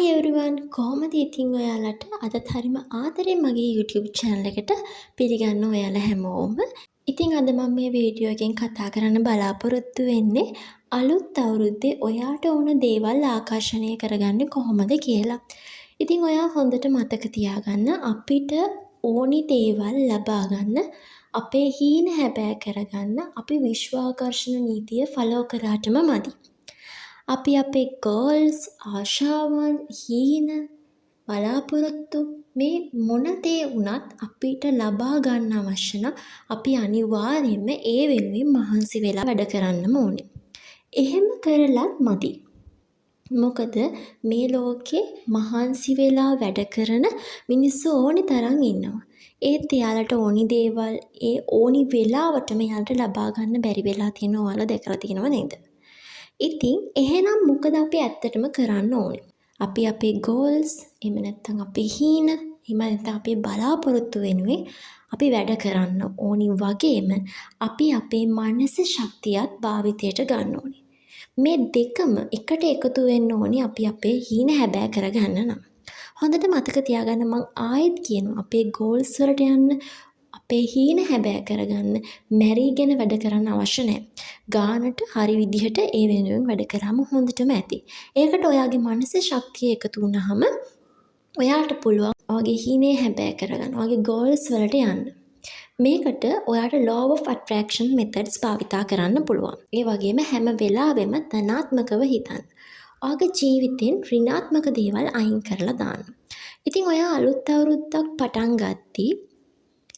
everyone කොහොමද ඉතින් ඔයාලට අදත් හරිම ආදරෙන් මගේ YouTube channel එකට පිළිගන්න ඔයාලා හැමෝම. ඉතින් අද මම මේ වීඩියෝ එකෙන් කතා කරන්න බලාපොරොත්තු වෙන්නේ අලුත් අවුරුද්දේ ඔයාට ඕන දේවල් ආකර්ෂණය කරගන්නේ කොහොමද කියලා. ඉතින් ඔයා හොඳට මතක තියාගන්න අපිට ඕනි දේවල් ලබා ගන්න අපේ හීන හැබෑ කරගන්න අපි විශ්වාකර්ෂණ නීතිය ෆලෝ කරාටම මදි. අපි අපේ ගෝල්ස් ආශාවන් හීන බලාපොරොත්තු මේ මොන දේ වුණත් අපිට ලබා ගන්න අවශ්‍ය නම් අපි අනිවාර්යයෙන්ම ඒ වෙනුවෙන් මහන්සි වෙලා වැඩ කරන්න ඕනේ. එහෙම කරලත් මදි. මොකද මේ ලෝකේ මහන්සි වෙලා වැඩ කරන මිනිස්සු ඕනි තරම් ඉන්නවා. ඒත් එයාලට ඕනි දේවල් ඒ ඕනි වෙලාවටම එයාලට ලබා ගන්න බැරි වෙලා තියෙනවා. ඔයාලා දැකලා තියෙනව නේද? ඉතින් එහෙනම් මොකද අපි ඇත්තටම කරන්න ඕනේ? අපි අපේ goals එහෙම නැත්නම් අපේ හීන එහෙම නැත්නම් අපේ බලාපොරොත්තු වෙනුවෙන් අපි වැඩ කරන්න ඕනි වගේම අපි අපේ මානසික ශක්තියත් භාවිතයට ගන්න ඕනේ. මේ දෙකම එකට එකතු වෙන්න ඕනි අපි අපේ හීන හැබෑ කරගන්න නම්. හොඳට මතක තියාගන්න මම ආයෙත් කියනවා අපේ goals වලට යන්න අපේ හීන හැබෑ කරගන්න මැරිගෙන වැඩ කරන්න අවශ්‍ය නැහැ. ගානට හරි විදිහට ඒ වෙනුවෙන් වැඩ කරාම හොඳටම ඇති. ඒකට ඔයාගේ මානසික ශක්තිය එකතු වුණාම ඔයාට පුළුවන් ඔයාගේ හීනේ හැබෑ කරගන්න. ඔයාගේ goals වලට යන්න. මේකට ඔයාට law of attraction methods භාවිතා කරන්න පුළුවන්. ඒ වගේම හැම වෙලාවෙම ධනාත්මකව හිතන්න. ඔයාගේ ජීවිතෙන් ඍණාත්මක දේවල් අයින් කරලා දාන්න. ඉතින් ඔයා අලුත් අවුරුද්දක් පටන් ගත්තී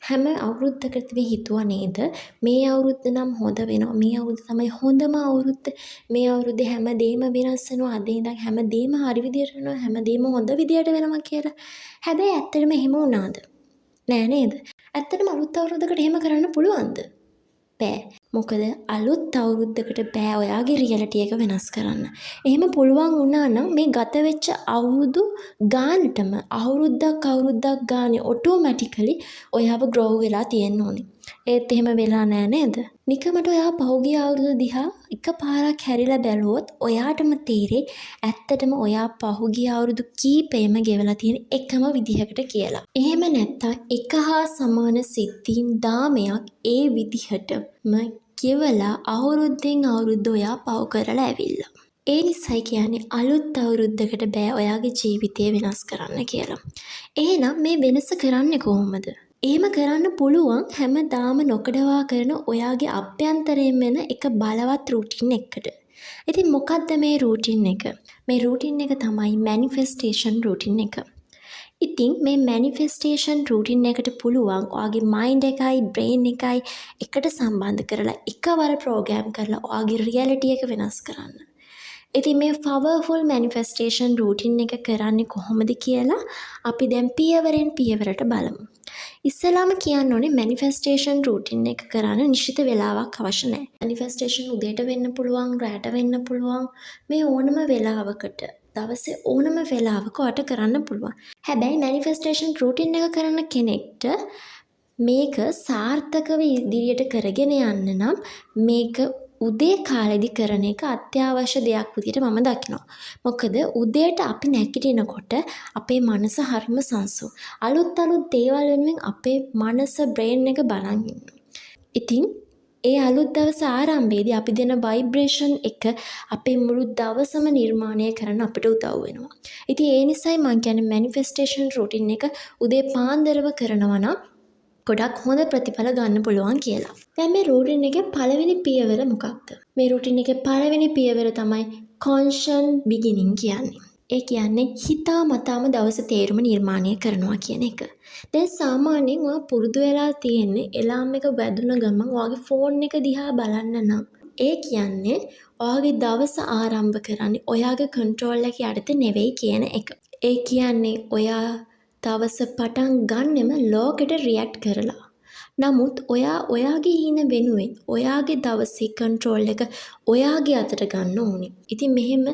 හැම අවුරුද්දකටම හිතුවා නේද මේ අවුරුද්ද නම් හොඳ වෙනවා මේ අවුරුද්ද තමයි හොඳම අවුරුද්ද මේ අවුරුද්දේ හැමදේම වෙනස් වෙනවා අද ඉඳන් හැමදේම හරි විදියට වෙනවා හැමදේම හොඳ විදියට වෙනවා කියලා. හැබැයි ඇත්තටම එහෙම වුණාද? නෑ නේද? ඇත්තටම අලුත් අවුරුද්දකට එහෙම කරන්න පුළුවන්ද? බෑ. මොකද අලුත් අවුරුද්දකට බෑ ඔයාගේ රියැලිටි එක වෙනස් කරන්න. එහෙම පුළුවන් වුණා නම් මේ ගත වෙච්ච අවුරුදු ගානටම අවුරුද්දක් ගානේ ඔටෝමැටිකලි ඔයාව ග්‍රෝ වෙලා තියෙන්න ඕනේ. ඒත් එහෙම වෙලා නෑ නේද? නිකමට ඔයා පහුගිය අවුරුදු දිහා එකපාරක් හැරිලා බැලුවොත් ඔයාටම තේරෙයි ඇත්තටම ඔයා පහුගිය අවුරුදු කීපෙම ගෙවලා තියෙන එකම විදිහකට කියලා. එහෙම නැත්තම් එක හා සමාන සිද්ධීන් දාමයක් ඒ විදිහටම ගෙවලා අවුරුද්දෙන් අවුරුද්ද ඔයා පව කරලා ඇවිල්ලා. ඒ නිසයි කියන්නේ අලුත් අවුරුද්දකට බෑ ඔයාගේ ජීවිතය වෙනස් කරන්න කියලා. එහෙනම් මේ වෙනස කරන්නේ කොහොමද? එහෙම කරන්න පුළුවන් හැමදාම නොකඩවා කරන ඔයාගේ අභ්‍යන්තරයෙන් එන එක බලවත් රූටින් එකකට. ඉතින් මොකක්ද මේ රූටින් එක? මේ රූටින් එක තමයි මැනිෆෙස්ටේෂන් රූටින් එක. ඉතින් මේ මැනිෆෙස්ටේෂන් රූටින් එකට පුළුවන් ඔයාගේ මයින්ඩ් එකයි බ්‍රේන් එකයි එකට සම්බන්ධ කරලා එකවර ප්‍රෝග්‍රෑම් කරලා ඔයාගේ රියැලිටි එක වෙනස් කරන්න. ඉතින් මේ පවර්ෆුල් මැනිෆෙස්ටේෂන් රූටින් එක කරන්නේ කොහොමද කියලා අපි දැන් පියවරෙන් පියවරට බලමු. ඉස්සෙල්ලාම කියන්න ඕනේ මැනිෆෙස්ටේෂන් රූටින් එක කරන්න නිශ්චිත වෙලාවක් අවශ්‍ය නැහැ. මැනිෆෙස්ටේෂන් උදේට වෙන්න පුළුවන්, රැට වෙන්න පුළුවන්. මේ ඕනම වෙලාවකට, දවසේ ඕනම වෙලාවක ඔයාට කරන්න පුළුවන්. හැබැයි මැනිෆෙස්ටේෂන් රූටින් එක කරන කෙනෙක්ට මේක සාර්ථකව ඉදිරියට කරගෙන යන්න නම් මේක උදේ කාලෙදි කරන එක අත්‍යවශ්‍ය දෙයක් විදිහට මම දකිනවා. මොකද උදේට අපි නැගිටිනකොට අපේ මනස හරිම සංසුන්. අලුත් දේවල් වෙනුවෙන් අපේ මනස බ්‍රේන් එක බලන් ඉන්නවා. ඉතින් ඒ අලුත් දවස ආරම්භයේදී අපි දෙන ভাইබ්‍රේෂන් එක අපේ මුළු දවසම නිර්මාණය කරන්න අපිට උදව් වෙනවා. ඉතින් ඒ නිසයි මම කියන්නේ මැනිෆෙස්ටේෂන් රූටින් එක උදේ පාන්දරව කරනවා නම් ගොඩක් හොඳ ප්‍රතිඵල ගන්න පුළුවන් කියලා. දැන් මේ රූටින් එකේ පළවෙනි පියවර මොකක්ද? මේ රූටින් එකේ පළවෙනි පියවර තමයි කොන්ෂන් බිගිනින් කියන්නේ. ඒ කියන්නේ හිතා මතාම දවස තේරුම නිර්මාණය කරනවා කියන එක. දැන් සාමාන්‍යයෙන් ඔයා පුරුදු වෙලා තියෙන්නේ එලාම් එක වැදුන ගමන් ඔයාගේ ෆෝන් එක දිහා බලන්න නම් ඒ කියන්නේ ඔයාගේ දවස ආරම්භ කරන්නේ ඔයාගේ කන්ට්‍රෝල් එක යටතේ නෙවෙයි කියන එක. ඒ කියන්නේ ඔයා දවස පටන් ගන්නෙම ලෝකෙට රියැක්ට් කරලා. නමුත් ඔයාගේ හින වෙනුවෙන් ඔයාගේ දවසේ කන්ට්‍රෝල් එක ඔයාගේ අතට ගන්න ඕනේ. ඉතින් මෙහෙම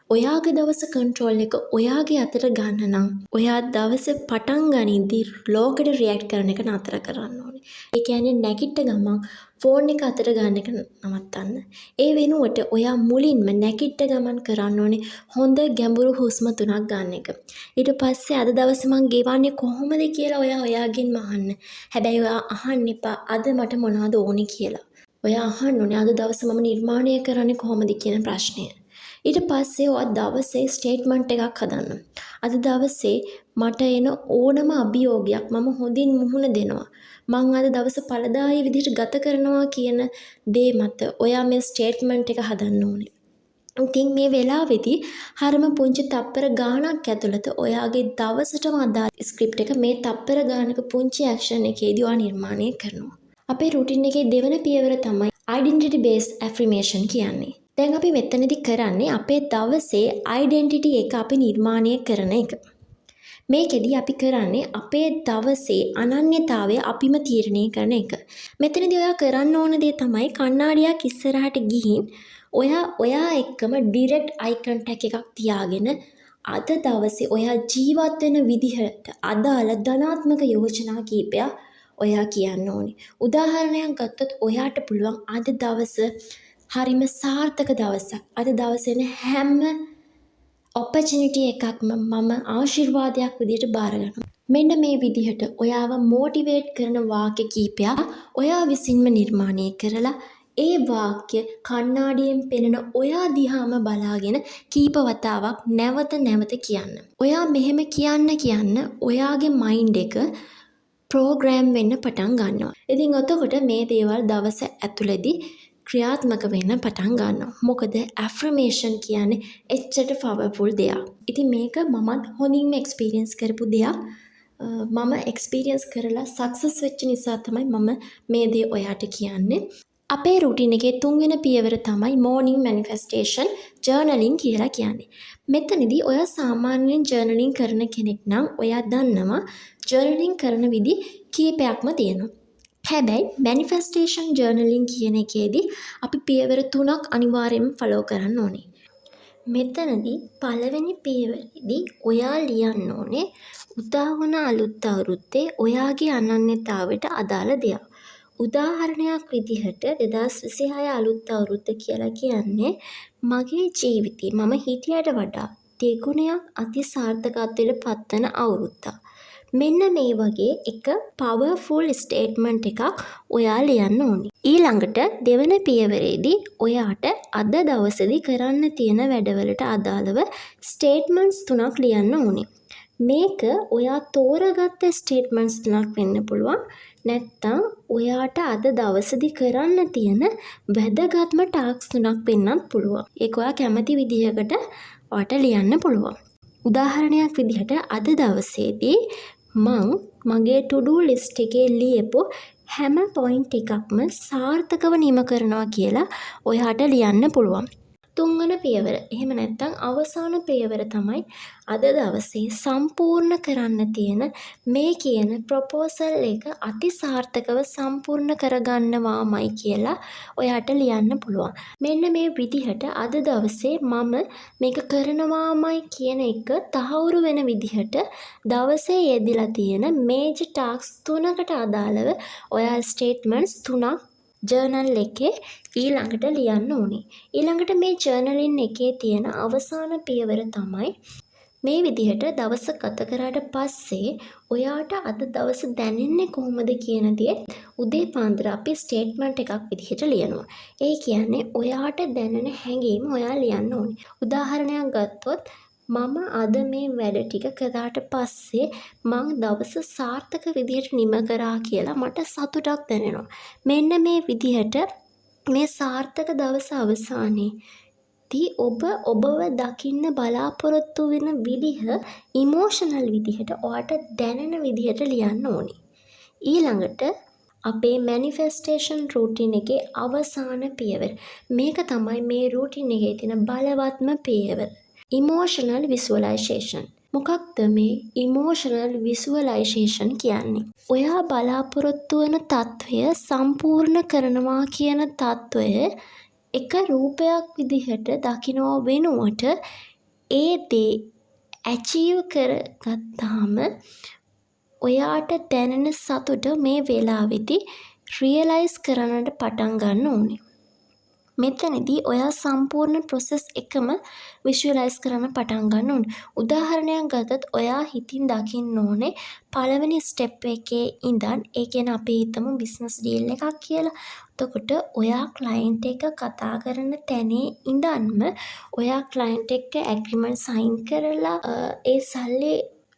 ඔයාගේ දවස කන්ට්‍රෝල් එක ඔයාගේ අතට ගන්න නම් ඔයා දවසේ පටන් ගනිද්දී ලෝකෙට රියැක්ට් කරන එක නතර කරන්න ඕනේ. ඒ කියන්නේ නැගිට ගමන් ෆෝන් එක අතට ගන්න එක නවත්තන්න. ඒ වෙනුවට ඔයා මුලින්ම නැගිට ගමන් කරන්න ඕනේ හොඳ ගැඹුරු හුස්ම 3ක් ගන්න එක. ඊට පස්සේ අද දවසේ මං ගෙවන්නේ කොහොමද කියලා ඔයා ඔයාගෙන්ම අහන්න. හැබැයි ඔයා අහන්න එපා අද මට මොනවද ඕනේ කියලා. ඔයා අහන්න ඕනේ අද දවසේ මම නිර්මාණය කරන්නේ කොහොමද කියන ප්‍රශ්නය. ඊට පස්සේ ඔය දවසේ ස්ටේට්මන්ට් එකක් හදන්න. අද දවසේ මට එන ඕනම අභියෝගයක් මම හොඳින් මුහුණ දෙනවා. මං අද දවස පළදායී විදිහට ගත කරනවා කියන දේ මත ඔයා මේ ස්ටේට්මන්ට් එක හදන්න ඕනේ. ඉතින් මේ වෙලාවේදී හරිම පුංචි තප්පර ගාණක් ඇතුළත ඔයාගේ දවසටම අදාළ ස්ක්‍රිප්ට් එක මේ තප්පර ගානක පුංචි ඇක්ෂන් එකේදී ඔයා නිර්මාණය කරනවා. අපේ රුටින් එකේ දෙවන පියවර තමයි identity based affirmation කියන්නේ. දැන් අපි මෙතනදී කරන්නේ අපේ දවසේ identity එක අපි නිර්මාණය කරන එක. මේකෙදී අපි කරන්නේ අපේ දවසේ අනන්‍යතාවය අපිම තීරණය කරන එක. මෙතනදී ඔයා කරන්න ඕන දේ තමයි කණ්ණාඩියක් ඉස්සරහට ගිහින් ඔයා එක්කම ඩිරෙක්ට් අයි කන්ටැක්ට් එකක් තියාගෙන අද දවසේ ඔයා ජීවත් වෙන විදිහට අදාළ ධනාත්මක යෝජනා කීපයක් ඔයා කියන්න ඕනේ. උදාහරණයක් ගත්තොත් ඔයාට පුළුවන් අද දවස හරිම සාර්ථක දවසක්. අද දවසේ හැම ඔපචුනිටි එකක්ම මම ආශිර්වාදයක් විදිහට බාර ගන්නවා. මෙන්න මේ විදිහට ඔයාව මොටිවේට් කරන වාක්‍ය කීපයක් ඔයා විසින්ම නිර්මාණය කරලා ඒ වාක්‍ය කණ්ණාඩියෙන් පෙනෙන ඔයා දිහාම බලාගෙන කීප වතාවක් නැවත කියන්න. ඔයා මෙහෙම කියන්න ඔයාගේ මයින්ඩ් එක ප්‍රෝග්‍රෑම් වෙන්න පටන් ගන්නවා. ඉතින් එතකොට මේ දේවල් දවස ඇතුළතදී ක්‍රියාත්මක වෙන්න පටන් ගන්නවා. මොකද ඇෆර්මේෂන් කියන්නේ එච්චර පවර්ෆුල් දෙයක්. ඉතින් මේක මමත් හොඳින්ම එක්ස්පීරියන්ස් කරපු දෙයක්. මම එක්ස්පීරියන්ස් කරලා සක්සස් වෙච්ච නිසා තමයි මම මේ දේ ඔයාට කියන්නේ. අපේ රුටින් එකේ තුන්වෙනි පියවර තමයි morning manifestation journaling කියලා කියන්නේ. මෙතනදී ඔයා සාමාන්‍යයෙන් journaling කරන කෙනෙක් නම් ඔයා දන්නවා journaling කරන විදි කීපයක්ම තියෙනවා. හැබැයි manifestation journaling කියන එකේදී අපි පියවර 3ක් අනිවාර්යයෙන්ම follow කරන්න ඕනේ. මෙතනදී පළවෙනි පියවරේදී ඔයා ලියන්න ඕනේ උදා වුණ අලුත් අවුරුද්දේ ඔයාගේ අනන්‍යතාවයට අදාළ දෙයක්. උදාහරණයක් විදිහට 2026 අලුත් අවුරුද්ද කියලා කියන්නේ මගේ ජීවිතේ මම හිතියට වඩා දෙගුණයක් අතිසාර්ථකත්වයට පත්වන අවුරුද්දක්. මෙන්න මේ වගේ එක පවර්ෆුල් ස්ටේට්මන්ට් එකක් ඔයා ලියන්න ඕනේ. ඊළඟට දෙවන පියවරේදී ඔයාට අද දවසේදී කරන්න තියෙන වැඩවලට අදාළව ස්ටේට්මන්ට්ස් 3ක් ලියන්න ඕනේ. මේක ඔයා තෝරාගත්ත ස්ටේට්මන්ට්ස් 3ක් වෙන්න පුළුවන්. නැත්තම් ඔයාට අද දවසේදී කරන්න තියෙන වැදගත්ම ටාස්ක් 3ක් වෙන්නත් පුළුවන්. ඒක ඔයා කැමති විදිහකට ඔයාට ලියන්න පුළුවන්. උදාහරණයක් විදිහට අද දවසේදී මං මගේ to do list එකේ ලියපු හැම පොයින්ට් එකක්ම සාර්ථකව නිම කරනවා කියලා ඔයාට ලියන්න පුළුවන්. තුන්වන පියවර. එහෙම නැත්නම් අවසාන පියවර තමයි අද දවසේ සම්පූර්ණ කරන්න තියෙන මේ කියන ප්‍රොපෝසල් එක අතිසාර්ථකව සම්පූර්ණ කරගන්නවාමයි කියලා ඔයාට ලියන්න පුළුවන්. මෙන්න මේ විදිහට අද දවසේ මම මේක කරනවාමයි කියන එක තහවුරු වෙන විදිහට දවසේ යෙදিলা තියෙන මේජර් ටාස්ක් 3කට අදාළව ඔයා ස්ටේට්මන්ට්ස් 3ක් ජර්නල් එකේ ඊළඟට ලියන්න ඕනේ. ඊළඟට මේ ජර්නලින් එකේ තියෙන අවසාන පියවර තමයි මේ විදිහට දවස ගත කරාට පස්සේ ඔයාට අද දවස දැනෙන්නේ කොහොමද කියන දේ උදේ පාන්දර අපි ස්ටේට්මන්ට් එකක් විදිහට ලියනවා. ඒ කියන්නේ ඔයාට දැනෙන හැඟීම ඔයා ලියන්න ඕනේ. උදාහරණයක් ගත්තොත් මම අද මේ වැඩ ටික කරාට පස්සේ මං දවස සාර්ථක විදිහට නිම කරා කියලා මට සතුටක් දැනෙනවා. මෙන්න මේ විදිහට මේ සාර්ථක දවස අවසානයේදී ඔබව දකින්න බලාපොරොත්තු වෙන විදිහ ඉමෝෂනල් විදිහට ඔයාට දැනෙන විදිහට ලියන්න ඕනේ. ඊළඟට අපේ මැනිෆෙස්ටේෂන් රූටින් එකේ අවසාන පියවර. මේක තමයි මේ රූටින් එකේ තියෙන බලවත්ම පියවර. ඉමෝෂනල් විසුවලයිසේෂන්. මොකක්ද මේ ඉමෝෂනල් විසුවලයිසේෂන් කියන්නේ? ඔයා බලාපොරොත්තු වෙන తত্ত্বය සම්පූර්ණ කරනවා කියන తত্ত্বය එක රූපයක් විදිහට දකින්න වෙනුවට ඒ දේ ඇචීව් කරගත්තාම ඔයාට දැනෙන සතුට මේ වෙලාවේදී රියලයිස් කරන්නට පටන් ගන්න ඕනේ. මෙතනදී ඔයා සම්පූර්ණ ප්‍රොසෙස් එකම විෂුවලයිස් කරන්න පටන් ගන්න ඕනේ. උදාහරණයක් ගත්තොත් ඔයා හිතින් දකින්න ඕනේ පළවෙනි ස්ටෙප් එකේ ඉඳන් ඒ කියන්නේ අපි හිතමු බිස්නස් ඩීල් එකක් කියලා. එතකොට ඔයා ක්ලයන්ට් එක කතා කරන තැනේ ඉඳන්ම ඔයා ක්ලයන්ට් එක්ක ඇග්‍රීමන්ට් සයින් කරලා ඒ සල්ලි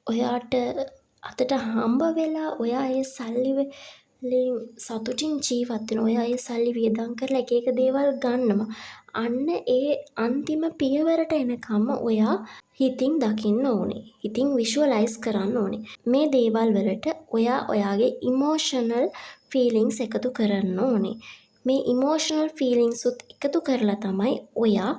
ඔයාට අතට හම්බ වෙලා ඔයා ඒ සල්ලි සතුටින් ජීවත් වෙන ඔයා ඒ සල්ලි වියදම් කරලා එක එක දේවල් ගන්නවා. අන්න ඒ අන්තිම පියවරට එනකම්ම ඔයා හිතින් දකින්න ඕනේ. හිතින් විෂුවලයිස් කරන්න ඕනේ. මේ දේවල් වලට ඔයා ඔයාගේ ඉමෝෂනල් ෆීලිංගස් එකතු කරන්න ඕනේ. මේ ඉමෝෂනල් ෆීලිංගස් උත් එකතු කරලා තමයි ඔයා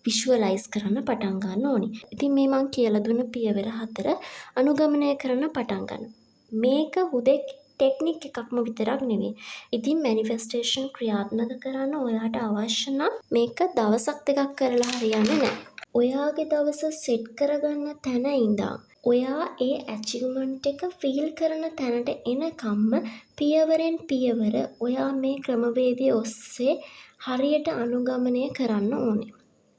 විෂුවලයිස් කරන්න පටන් ගන්න ඕනේ. ඉතින් මේ මං කියලා දුන්න පියවර 4 අනුගමනය කරන්න පටන් ගන්න. මේක හුදෙක් ටෙක්නික් එකක්ම විතරක් නෙවෙයි. ඉතින් මැනිෆෙස්ටේෂන් ක්‍රියාත්මක කරන්න ඔයාට අවශ්‍ය නම් මේක දවසක් දෙකක් කරලා හරියන්නේ නැහැ. ඔයාගේ දවස සෙට් කරගන්න තැන ඉඳන් ඔයා ඒ ඇචීව්මන්ට් එක ෆීල් කරන තැනට එනකම්ම පියවරෙන් පියවර ඔයා මේ ක්‍රමවේදය ඔස්සේ හරියට අනුගමනය කරන්න ඕනේ.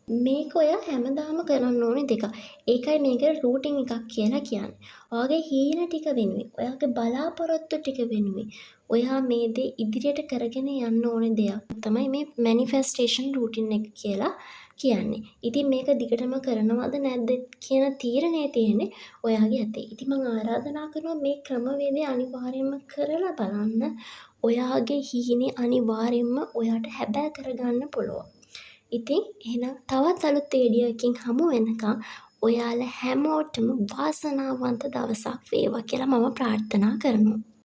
මේක ඔයා හැමදාම කරන්න ඕනේ දෙක. ඒකයි මේක රූටින් එකක් කියලා කියන්නේ. ඔයාගේ හීන ටික වෙනුවෙන්, ඔයාගේ බලාපොරොත්තු ටික වෙනුවෙන් ඔයා මේ දේ ඉදිරියට කරගෙන යන්න ඕනේ දෙයක් තමයි මේ මැනිෆෙස්ටේෂන් රූටින් එක කියලා කියන්නේ. ඉතින් මේක දිගටම කරනවද නැද්ද කියන තීරණය තියෙන්නේ ඔයාගේ අතේ. ඉතින් මම ආරාධනා කරනවා මේ ක්‍රමවේදය අනිවාර්යයෙන්ම කරලා බලන්න. ඔයාගේ හීනේ අනිවාර්යයෙන්ම ඔයාට හැබෑ කරගන්න පුළුවන්. ඉතින් එහෙනම් තවත් අලුත් වීඩියෝ එකකින් හමු වෙනකම් ඔයාලා හැමෝටම වාසනාවන්ත දවසක් වේවා කියලා මම ප්‍රාර්ථනා කරනවා.